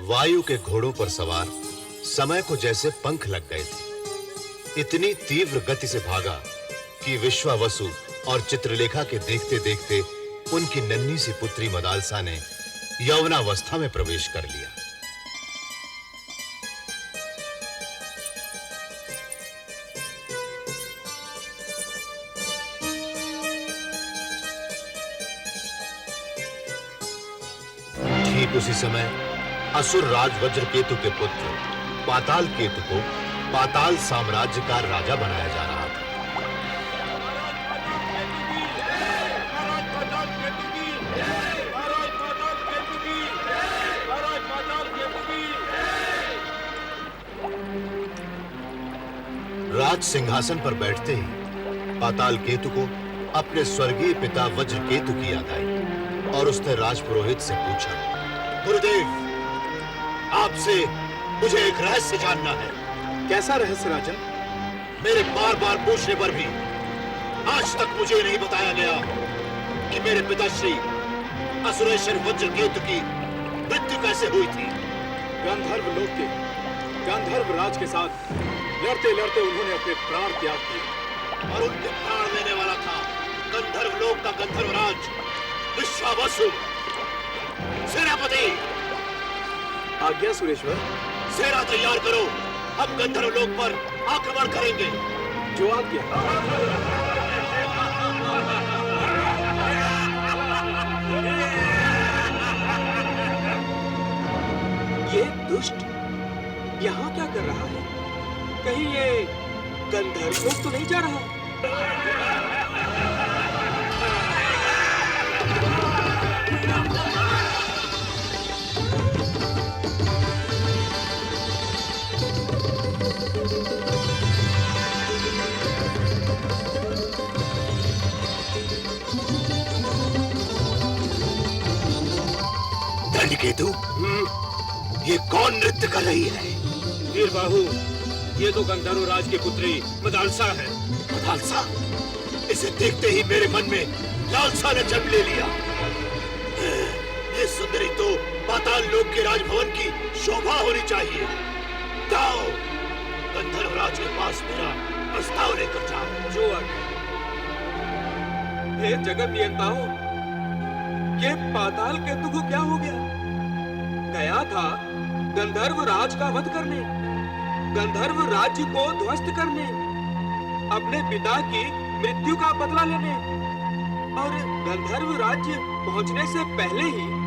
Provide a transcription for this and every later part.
वायु के घोड़ों पर सवार समय को जैसे पंख लग गए थे। इतनी तीव्र गति से भागा कि विश्वावसु और चित्रलेखा के देखते-देखते उनकी नन्ही सी पुत्री मदालसा ने यौवनावस्था में प्रवेश कर लिया। ठीक उसी समय असुर राज वज्रकेतु के पुत्र पाताल केतु को पाताल साम्राज्य का राजा बनाया जा रहा था। राज सिंहासन पर बैठते ही पाताल केतु को अपने स्वर्गीय पिता वज्रकेतु की याद आई और उसने राजपुरोहित से पूछा, गुरुदेव, आपसे मुझे एक रहस्य जानना है। कैसा रहस्य राजन? मेरे बार-बार पूछने पर भी आज तक मुझे नहीं बताया गया कि मेरे पिताश्री असुरेश्वर वज्रकेतु की मृत्यु कैसे हुई थी। गंधर्व लोक के गंधर्व राज के साथ लड़ते-लड़ते उन्होंने अपने प्राण त्याग दिए और उनके प्राण लेने वाला था गंधर्व लोक का गंधर्व राज विश्वावसु। सेनापति, आज्ञा सुरेश्वर। सेना तैयार करो, हम गंधर्व लोक पर आक्रमण करेंगे। जो आज्ञा। ये दुष्ट यहाँ क्या कर रहा है? कहीं ये गंधर्व लोक तो नहीं जा रहा? दंडकेतु, ये कौन नृत्य कर रही है? वीरबाहु, ये तो गंधर्व राज की पुत्री मदालसा है। मदालसा? इसे देखते ही मेरे मन में लालसा ने जन्म ले लिया। ये सुंदरी तो पाताल लोक के राजभवन की शोभा होनी चाहिए। जाओ, गंधर्व राज के पास मेरा प्रस्ताव लेकर जाओ। जो आज्ञा। हे जगत नियंताओं, ये पाताल केतु को क्या हो गया? गया था गंधर्व राज का वध करने, गंधर्व राज्य को ध्वस्त करने, अपने पिता की मृत्यु का बदला लेने, और गंधर्व राज्य पहुंचने से पहले ही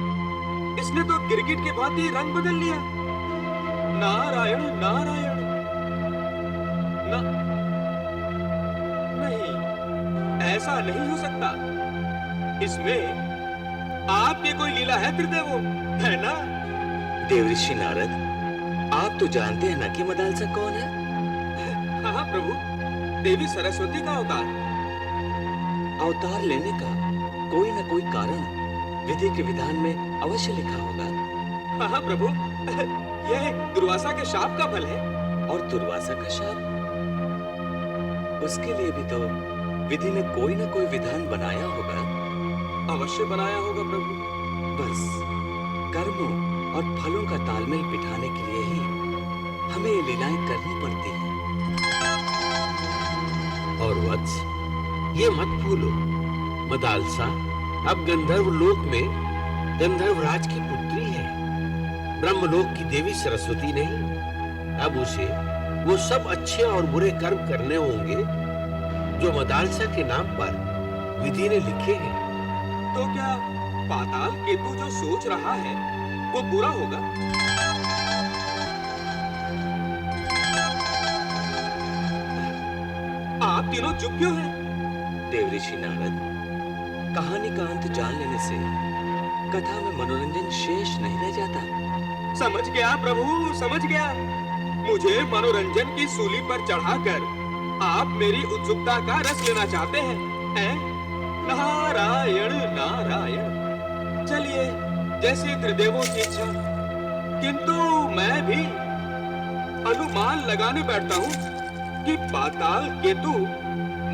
इसने तो गिरगिट की भांति रंग बदल लिया। नारायण नारायण। नहीं, ऐसा नहीं हो सकता। इसमें आपकी कोई लीला है त्रिदेवो, है ना? देवऋषि नारद, आप तो जानते हैं ना कि मदालसा कौन है? हाँ प्रभु, देवी सरस्वती का अवतार। अवतार लेने का कोई न कोई कारण विधि के विधान में अवश्य लिखा होगा। हाँ प्रभु, यह दुर्वासा के शाप का फल है। और दुर्वासा का शाप? उसके लिए भी तो विधि ने कोई न कोई विधान बनाया होगा। अवश्य बनाया होगा प्रभु। बस कर्मों और फलों का तालमेल बिठाने के लिए ही हमें ये लीलाएं करनी पड़ती हैं। और वत्स, ये मत भूलो, मदालसा अब गंधर्व लोक में गंधर्व राज की पुत्री है, ब्रह्मलोक की देवी सरस्वती नहीं। अब उसे वो सब अच्छे और बुरे कर्म करने होंगे जो मदालसा के नाम पर विधि ने लिखे हैं। तो क्या पाताल केतु जो सोच रहा है वो बुरा होगा? आप तीनों चुप क्यों हैं? देवऋषि नारद, कहानी का अंत जान लेने से कथा में मनोरंजन शेष नहीं रह जाता। समझ गया प्रभु, समझ गया। मुझे मनोरंजन की सूली पर चढ़ाकर आप मेरी उत्सुकता का रस लेना चाहते हैं? नारायण नारायण। चलिए, जैसे त्रिदेवों की इच्छा। किंतु मैं भी अनुमान लगाने बैठता हूँ कि पाताल केतु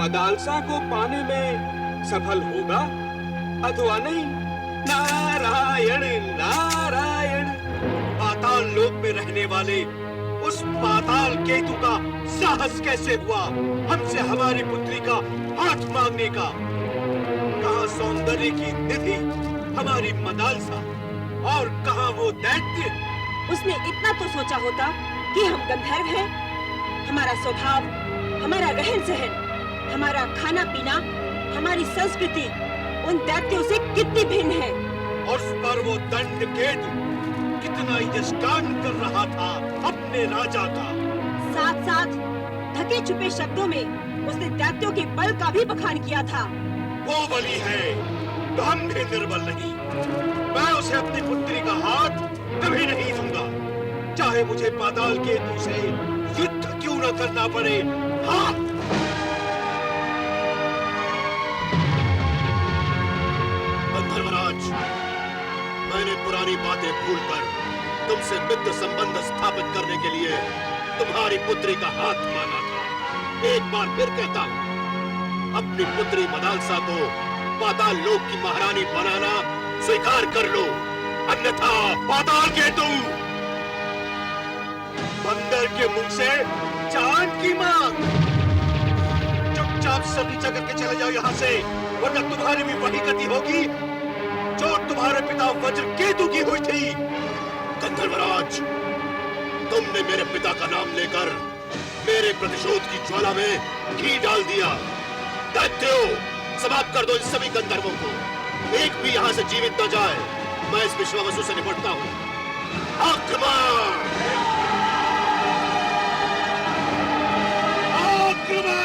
मदालसा को पाने में सफल होगा अथवा नहीं। नारायण नारायण। पाताल रहने वाले उस पाताल केतु का साहस कैसे हुआ हमसे हमारी पुत्री का हाथ मांगने का? कहाँ सौंदर्य की निधि हमारी मदालसा और कहाँ वो दैत्य? उसने इतना तो सोचा होता कि हम गंधर्व हैं। हमारा स्वभाव, हमारा रहन सहन, हमारा खाना पीना, हमारी संस्कृति उन दैत्यों से कितनी भिन्न है। और उस पर वो दंड केतु कितना यशगान कर रहा था अपने राजा का। साथ साथ ढके छुपे शब्दों में उसने दैत्यों के बल का भी बखान किया था। वो बली है तो हम भी निर्बल नहीं। मैं उसे अपनी पुत्री का हाथ कभी नहीं दूंगा, चाहे मुझे पाताल केतु से युद्ध क्यों न करना पड़े। हाँ, गंधर्वराज, मैंने पुरानी बातें भूलकर तुमसे मित्र संबंध स्थापित करने के लिए तुम्हारी पुत्री का हाथ मांगा था। एक बार फिर कहता हूँ, अपनी पुत्री मदालसा को पाताल लोक की महारानी बनाना स्वीकार कर लो, अन्यथा पाताल केतु बंदर के मुंह से चांद की मांग। चुपचाप सब नीचा करके चले जाओ यहाँ से, वरना तुम्हारी भी वही गति होगी जो तुम्हारे पिता वज्र केतु की हुई थी। गंधर्वराज, तुमने मेरे पिता का नाम लेकर मेरे प्रतिशोध की ज्वाला में घी डाल दिया। दैत्यों, समाप्त कर दो इन सभी गंधर्वों को, एक भी यहाँ से जीवित न जाए। मैं इस विश्वावसु से निपटता हूँ। आक्रमण! आक्रमण!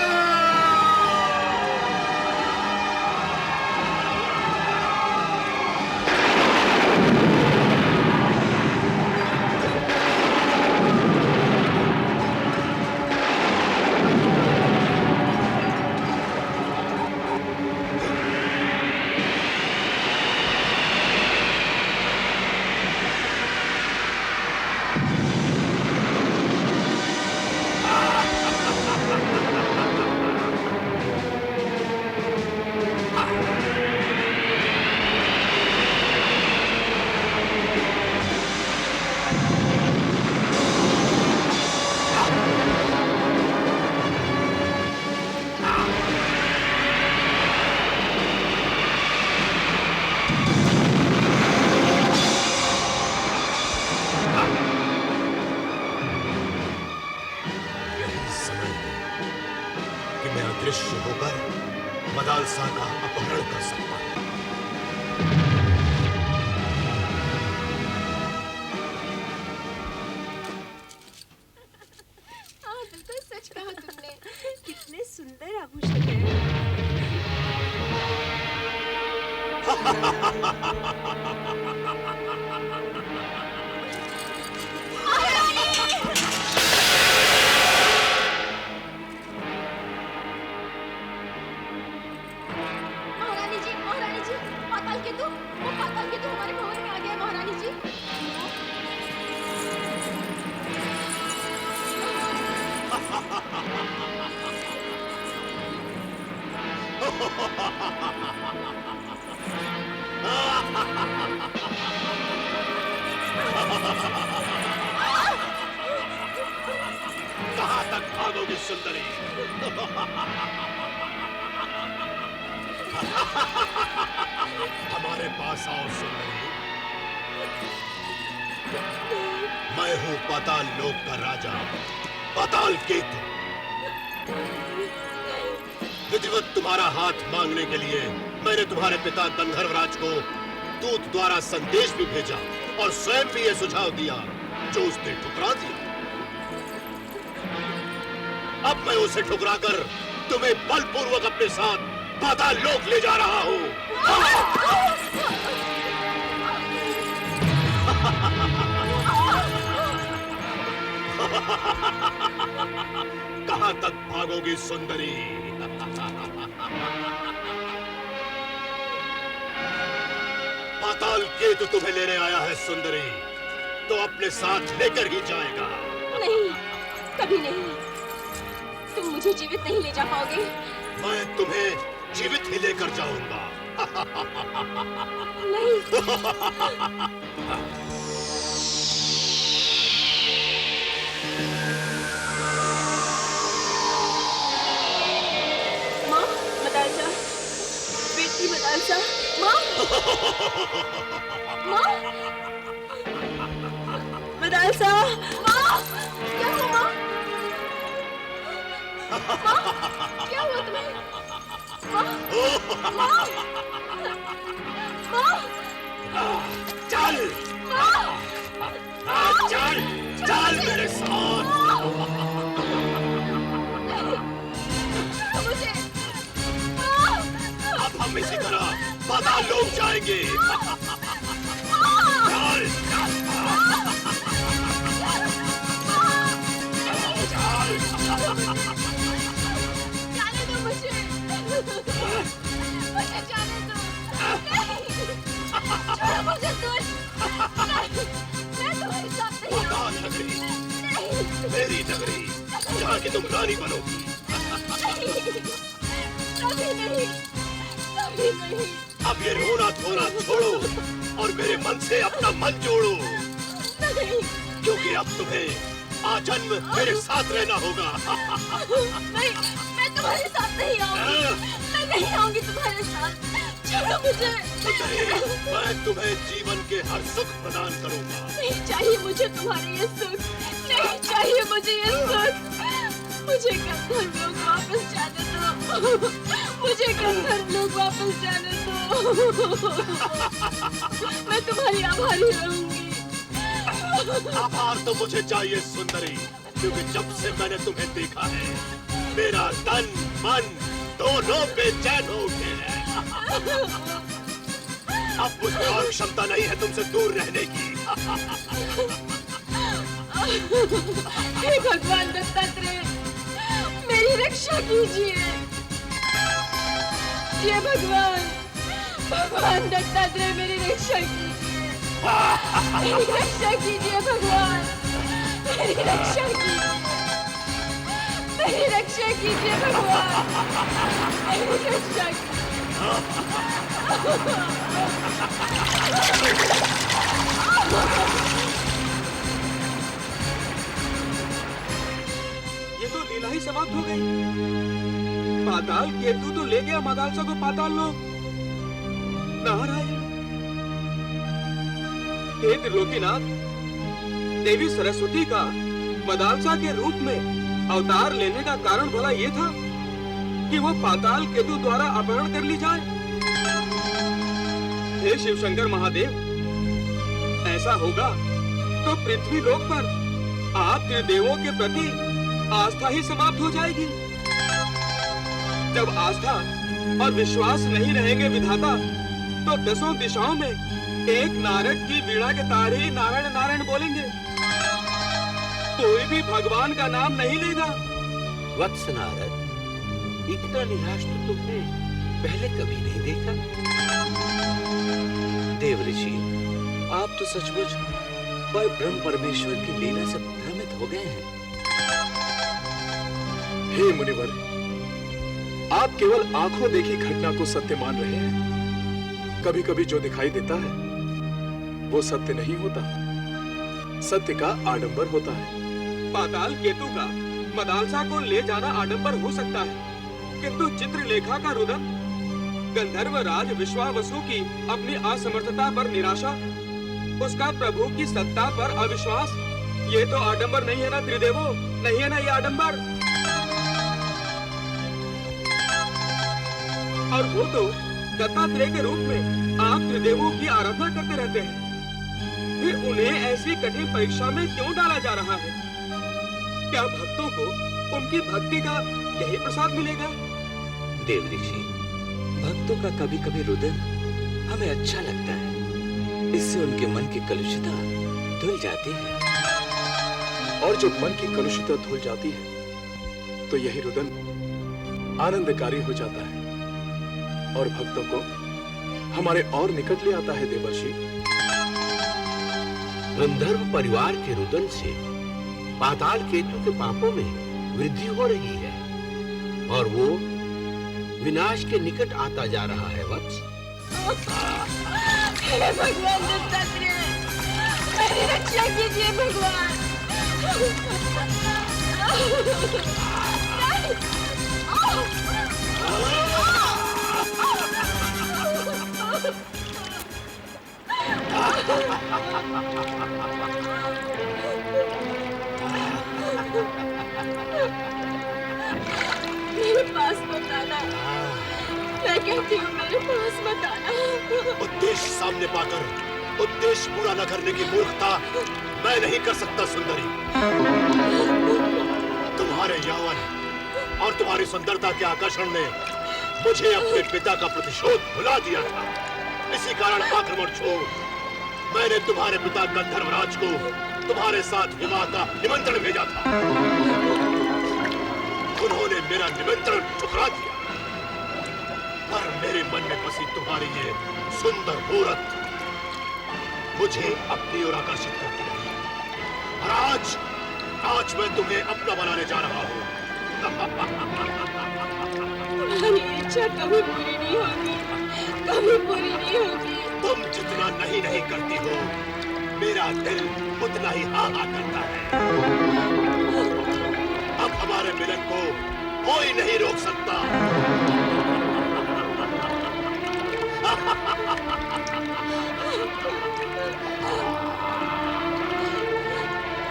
अदृश्य होकर मदालसा का अपहरण कर सकता है। बिल्कुल सच कहा तुमने। कितने सुंदर आभूषण हैं। महारानी जी, पाताल केतु हमारे भवन में आ गया महारानी जी। कहां तक भागोगी सुंदरी? हमारे पास आओ सुंदरी। मैं हूं पाताल लोक का राजा, पाताल केतु। विधिवत तुम्हारा हाथ मांगने के लिए मैंने तुम्हारे पिता गंधर्वराज को दूत द्वारा संदेश भी भेजा और स्वयं भी यह सुझाव दिया जो उसने ठुकरा दिया। अब मैं उसे ठुकराकर तुम्हें बलपूर्वक अपने साथ पाताल लोक ले जा रहा हूं। कहां तक भागोगी सुंदरी? पाताल केतु तुम्हें लेने आया है सुंदरी, तो अपने साथ लेकर ही जाएगा। नहीं, कभी नहीं। तुम मुझे जीवित नहीं ले जा पाओगे। मैं तुम्हें जीवित ही लेकर जाऊंगा। नहीं। माँ, मदालसा, माँ, क्या हुआ माँ? माँ, क्या हुआ तुम्हें? माँ, माँ, माँ, चल चल चल मेरे साथ। मुझे, माँ, अब हम इसी तरह पाताल लोक जाएंगे। चल जाने दो मुझे, मुझे जाने दो। नहीं, छोड़ो मुझे दूर। नहीं, मैं तुम्हारे साथ नहीं पाताल नगरी, नहीं, मेरी नगरी, जहाँ की तुम रानी बनोगी। कभी नहीं, कभी नहीं। अब ये रोना धोना छोड़ो और मेरे मन से अपना मन जोड़ो, नहीं, क्योंकि अब तुम्हें आजन्म मेरे साथ रहना होगा। नहीं, मैं तुम्हारे साथ नहीं आऊंगी। मैं नहीं आऊंगी तुम्हारे साथ। छोड़ो मुझे। सुंदरी, मैं तुम्हें जीवन के हर सुख प्रदान करूंगा। नहीं चाहिए मुझे तुम्हारे ये सुख। नहीं चाहिए मुझे ये सुख। मुझे गंधर्व लोग वापस जाने दो। मुझे गंधर्व लोग वापस जाने दो। मैं तुम्हारी आभारी रहूंगी। आभार तो मुझे चाहिए सुंदरी, क्योंकि जब से मैंने तुम्हें देखा है मेरा तन मन दोनों बेचैन हो उठे हैं। अब मुझे और क्षमता नहीं है तुमसे दूर रहने की। हे भगवान दत्तात्रेय, मेरी रक्षा कीजिए। ये भगवान, भगवान दत्तात्रेय मेरी रक्षा कीजिए। मेरी रक्षा कीजिए भगवान, मेरी रक्षा कीजिए। मेरी रक्षा कीजिए भगवान, मेरी रक्षा कीजिए। ये तो लीला ही समाप्त हो गई। पाताल केतु तो ले गया मदालसा को पाताल लोक। नारायण, हे त्रिलोकीनाथ, देवी सरस्वती का मदालसा के रूप में अवतार लेने का कारण भला ये था कि वो पाताल केतु द्वारा अपहरण कर ली जाए। हे शिवशंकर महादेव, ऐसा होगा तो पृथ्वी लोक पर आप त्रिदेवों के प्रति आस्था ही समाप्त हो जाएगी। जब आस्था और विश्वास नहीं रहेंगे विधाता, तो दसों दिशाओं में एक नारद की वीणा के तार ही नारायण नारायण बोलेंगे। कोई भी भगवान का नाम नहीं लेगा। वत्स नारद, इतना निराश तो तुमने पहले कभी नहीं देखा। देव ऋषि, आप तो सचमुच पर ब्रह्म परमेश्वर की लीला से भ्रमित हो गए हैं। हे मुनिवर, आप केवल आंखों देखी घटना को सत्य मान रहे हैं। कभी कभी जो दिखाई देता है वो सत्य नहीं होता, सत्य का आडंबर होता है। पाताल केतु का मदालसा को ले जाना आडंबर हो सकता है, किंतु चित्रलेखा का रुदन, गंधर्व राज विश्वावसु की अपनी असमर्थता पर निराशा, उसका प्रभु की सत्ता पर अविश्वास, ये तो आडंबर नहीं है ना त्रिदेवो? नहीं है ना ये आडंबर? और वो तो दत्तात्रेय के रूप में आप त्रिदेवों की आराधना करते रहते हैं, फिर उन्हें ऐसी कठिन परीक्षा में क्यों डाला जा रहा है? क्या भक्तों को उनकी भक्ति का यही प्रसाद मिलेगा? देव ऋषि, भक्तों का कभी कभी रुदन हमें अच्छा लगता है। इससे उनके मन की कलुषता धुल जाती है। और जब मन की कलुषता धुल जाती है तो यही रुदन आनंदकारी हो जाता है और भक्तों को हमारे और निकट ले आता है। देवर्षि, गंधर्व परिवार के रुदन से पाताल केतु के पापों में वृद्धि हो रही है और वो विनाश के निकट आता जा रहा है। वत्स, हे भगवान दत्तात्रेय, मेरी रक्षा कीजिए भगवान। मेरे पास मत आना। मैं कहती हूँ मेरे पास मत आना। उद्देश्य सामने पाकर उद्देश्य पूरा न करने की मूर्खता मैं नहीं कर सकता सुंदरी। तुम्हारे यौवन और तुम्हारी सुंदरता के आकर्षण ने मुझे अपने पिता का प्रतिशोध भुला दिया था। इसी कारण आक्रमण छोड़ मैंने तुम्हारे पिता गंधर्वराज को तुम्हारे साथ विवाह का निमंत्रण भेजा था। उन्होंने मेरा निमंत्रण ठुकरा दिया, पर मेरे मन में बसी तुम्हारी ये सुंदर मूरत मुझे अपनी ओर आकर्षित करती है। और आज मैं तुम्हें अपना बनाने जा रहा हूँ। तुम्हारी इच्छा कभी पूरी नहीं होगी, कभी पूरी नहीं होगी। तुम जितना नहीं करती हो, मेरा दिल उतना ही हाँ करता है। अब हमारे मिलन को कोई नहीं रोक सकता।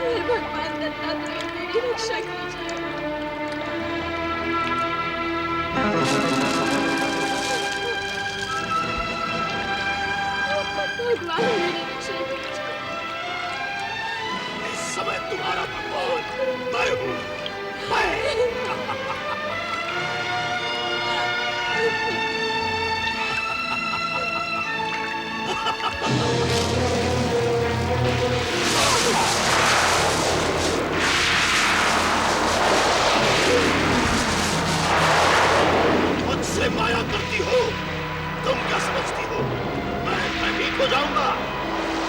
हे भगवान दत्तात्रेय, मेरी रक्षा कीजिए। भगवान मेरी रक्षा कीजिए। इस समय तुम्हारा भगवान मैं हूँ। मुझसे माया करती हो, तुम क्या समझती हो मैं ठीक हो जाऊंगा?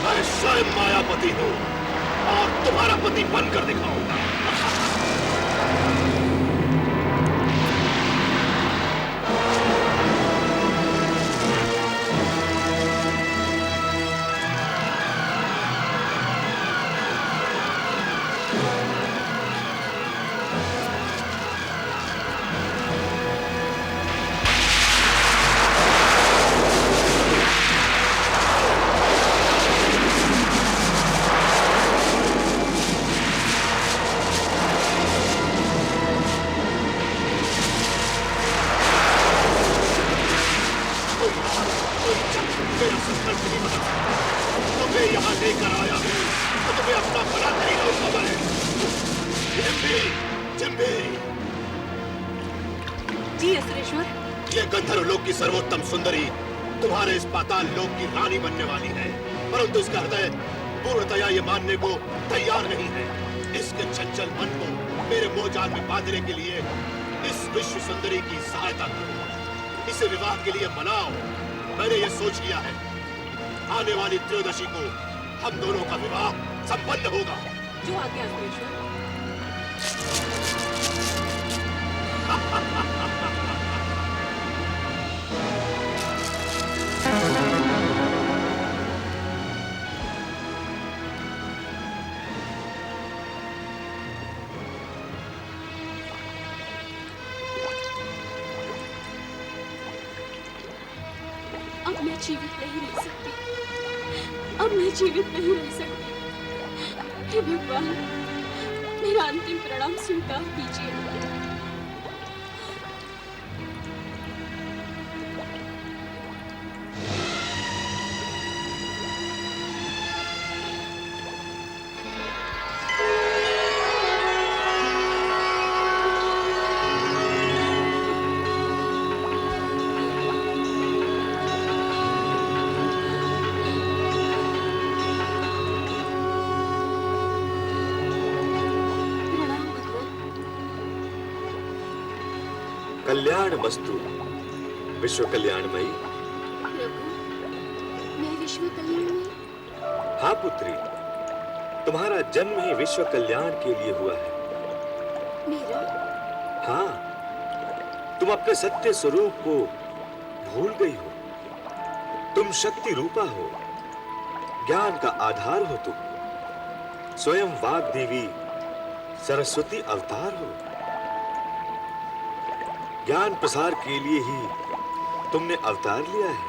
मैं स्वयं मायापति हूँ और तुम्हारा पति बनकर दिखाऊंगा। तुम्हें यहाँ लेकर आया हूँ तो तुम्हें अपना भला नहीं लाऊंगा मैं। जिम्बी, जी असुरेश्वर। ये गंधर्व लोक की सर्वोत्तम सुंदरी तुम्हारे इस पाताल लोक की रानी बनने वाली है, परंतु इसका हृदय पूर्णतया ये मानने को तैयार नहीं है। इसके चंचल मन को मेरे मोहजाल में बांधने के लिए इस विश्व सुंदरी की सहायता करो। इसे विवाह के लिए मनाओ। मैंने ये सोच लिया है, आने वाली त्रयोदशी को हम दोनों का विवाह संपन्न होगा। जो आज्ञा असुरेश्वर। अब मैं जीवित नहीं रह सकती, अब मैं जीवित नहीं रह सकती। हे भगवान, मेरा अंतिम प्रणाम स्वीकार कीजिए। कल्याण वस्तु विश्व कल्याणमयी। प्रभु, मैं विश्व कल्याणमयी? हाँ पुत्री, तुम्हारा जन्म ही विश्व कल्याण के लिए हुआ है। मेरा? हाँ, तुम अपने सत्य स्वरूप को भूल गई हो। तुम शक्ति रूपा हो, ज्ञान का आधार हो। तुम स्वयं वाग देवी सरस्वती अवतार हो। ज्ञान प्रसार के लिए ही तुमने अवतार लिया है।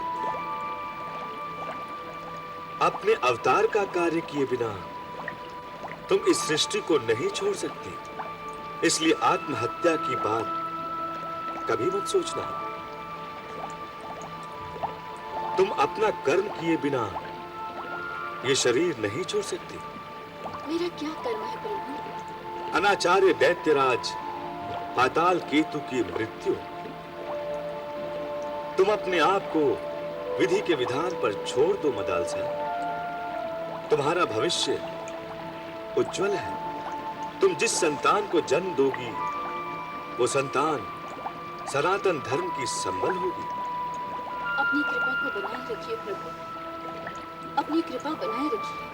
अपने अवतार का कार्य किए बिना तुम इस सृष्टि को नहीं छोड़ सकती, इसलिए आत्महत्या की बात कभी मत सोचना। तुम अपना कर्म किए बिना ये शरीर नहीं छोड़ सकती। मेरा क्या कर्म है प्रभु? अनाचार्य दैत्यराज पाताल केतु की मृत्यु। तुम अपने आप को विधि के विधान पर छोड़ दो मदालसा। तुम्हारा भविष्य उज्जवल है। तुम जिस संतान को जन्म दोगी वो संतान सनातन धर्म की संबल होगी। अपनी कृपा को बनाए रखिए प्रभु, अपनी कृपा बनाए रखिए।